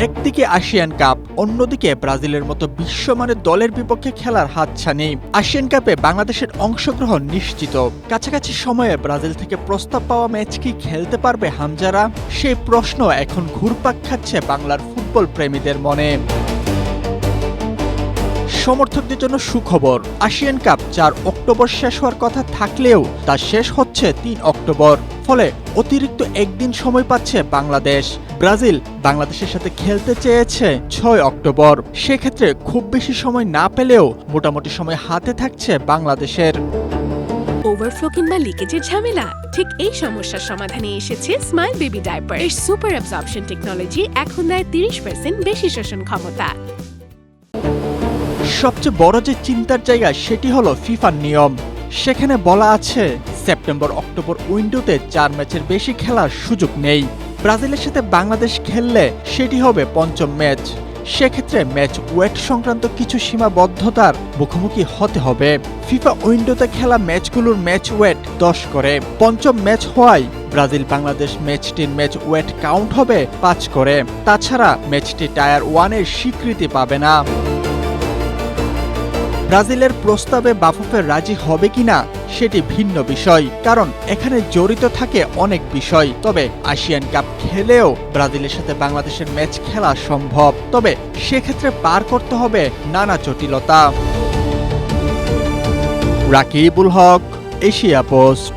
একদিকে Asian cup, অন্যদিকে ব্রাজিলের মতো বিশ্বমানের দলের বিপক্ষে খেলার হাতছানি। এশিয়ান কাপে বাংলাদেশের অংশগ্রহণ নিশ্চিত। কাছাকাছি সময়ে ব্রাজিল থেকে প্রস্তাব পাওয়া ম্যাচ কি খেলতে পারবে হামজারা? সেই প্রশ্ন এখন ঘুরপাক খাচ্ছে বাংলার ফুটবল প্রেমীদের মনে। সমর্থকদের জন্য সুখবর, এশিয়ান কাপ 4 অক্টোবর শেষ হওয়ার কথা থাকলেও তা শেষ হচ্ছে 3 অক্টোবর। ফলে অতিরিক্ত একদিন সময় পাচ্ছে বাংলাদেশ। ব্রাজিল বাংলাদেশের সাথে খেলতে চেয়েছে 6 অক্টোবর। সেক্ষেত্রে খুব বেশি সময় না পেলেও মোটামুটি সময় হাতে থাকছে বাংলাদেশের। ওভারফ্লো কিংবা লিকেজের ঝামেলা? ঠিক এই সমস্যার সমাধানে এসেছে স্মাইল বেবি ডায়াপার। এর সুপার অ্যাবজর্পশন টেকনোলজি এখন দেয় 30% বেশি শোষণ ক্ষমতা। সবচেয়ে বড় যে চিন্তার জায়গা সেটি হলো ফিফার নিয়ম। সেখানে বলা আছে সেপ্টেম্বর অক্টোবর উইন্ডোতে 4 ম্যাচের বেশি খেলার সুযোগ নেই। ব্রাজিলের সাথে বাংলাদেশ খেললে সেটি হবে 5ম ম্যাচ। সেক্ষেত্রে ম্যাচ ওয়েট সংক্রান্ত কিছু সীমাবদ্ধতার মুখোমুখি হতে হবে। ফিফা উইন্ডোতে খেলা ম্যাচগুলোর ম্যাচ ওয়েট 10 করে। 5ম ম্যাচ হওয়ায় ব্রাজিল বাংলাদেশ ম্যাচটির ম্যাচ ওয়েট কাউন্ট হবে 5 করে। তাছাড়া ম্যাচটি টায়ার 1-এর স্বীকৃতি পাবে না। ব্রাজিলের প্রস্তাবে বাফুফে রাজি হবে কিনা সেটি ভিন্ন বিষয়, কারণ এখানে জড়িত থাকে অনেক বিষয়। তবে এশিয়ান কাপ খেলেও ব্রাজিলের সাথে বাংলাদেশের ম্যাচ খেলা সম্ভব, তবে সেক্ষেত্রে পার করতে হবে নানা জটিলতা। রাকিবুল হক, এশিয়া পোস্ট।